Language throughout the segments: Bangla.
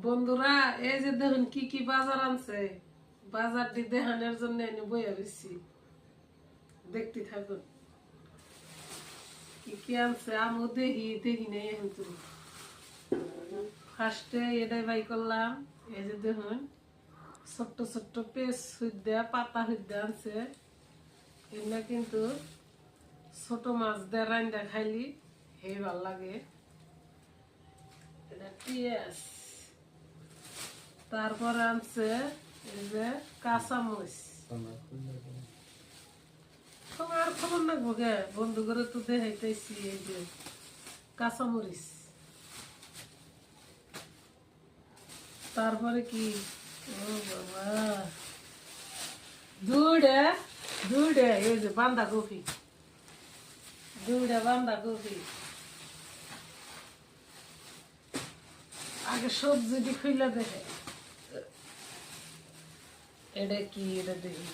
বন্ধুরা এই যে দেখুন কি কি বাজার আনছে, বাজারটি দেখানোর জন্য এনে বইয়া রয়েছি, দেখতে থাকুন কি কি আনছে। আমিও দেখি নেই এখন তো ফার্স্টে এটাই বাই করলাম। এই যে দেখুন ছোট্ট ছোট্ট পেস হইদা পাতা হইদা আনছে। এগুলা কিন্তু ছোট মাছ দিয়ে রান্না খাইলি হেই ভাল লাগে। এটা পেঁয়াজ, তারপরে আনছে এই যে কাঁচামরিচ। তোমার খবর রাখবো গে, বন্ধু করে তো দেখাইতেছি। এই যে কাঁচামরিচ, তারপরে কি ও বাবা দুইটা দুইটা এই যে বাঁধাকপি, দুইটা বাঁধাকপি। আগে সবজি খুইলা দেখে এটা কি, এটা দেখি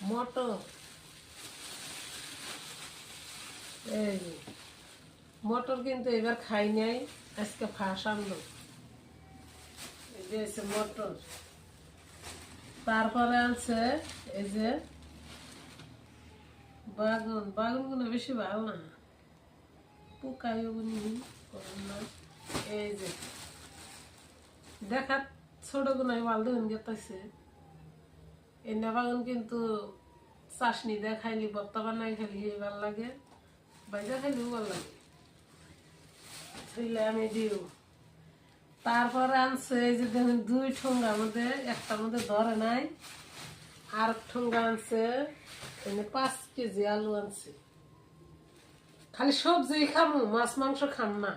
মটর। এই যে মটর কিন্তু এবার খাই নাই, আজকে ফাঁস আনলো। এই যে আছে মটর। তারপরে আনছে এই যে বাগুন। বাগুন গুলো বেশি ভালো না, পোকাইও না। এই যে দেখা ছোট গুনাই ভালো দেখুন গেতেছে। এই বাগুন কিন্তু চাশনি দিয়ে খাইলি, ভর্তা বানাই খাইলি ভাল লাগে, বাইজা খাইলেও ভাল লাগে। আমি দিও। তারপরে আনছে এই যে দেখুন দুই ঠোঙ্গার মধ্যে, একটার মধ্যে ধরে নাই, আর ঠোঙ্গা আনছে 5 কেজি আলু আনছে। খালি সবজি খামু, মাছ মাংস খাম না।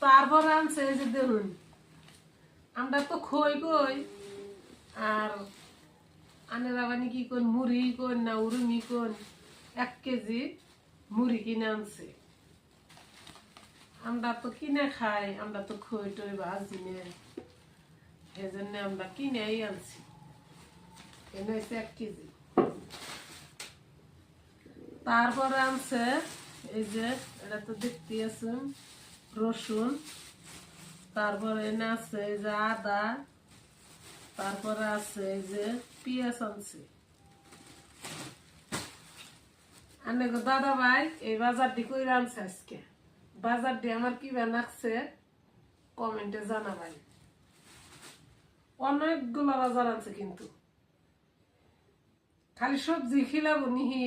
তারপরে আনছে এই যে দেখুন, আমরা তো খই কই, আর আনেরা বানি কি কোন মুড়ি কোন না উরুমি কোন, 1 কেজি মুড়ি কিনে আনছে। আমরা তো কিনে খাই, আমরা তো খই টই ভাজি নে, এই জন্য আমরা কিনেই আনছি। এনে হচ্ছে 1 কেজি। তারপরে আনছে এই যে এটা তো দেখতে আছেন রসুন, তারপরে এনে আছে এই যে আদা, তারপরে আছে এই যে পেঁয়াজ আনছে। আনেগো দাদা ভাই এই বাজারটি কইরা আনছে আজকে। বাজারটি আমার কি বানাচ্ছে কমেন্টে জানাবেন। অনেকগুলো বাজার আছে কিন্তু, খালি সবজি খিলাবো নিহি।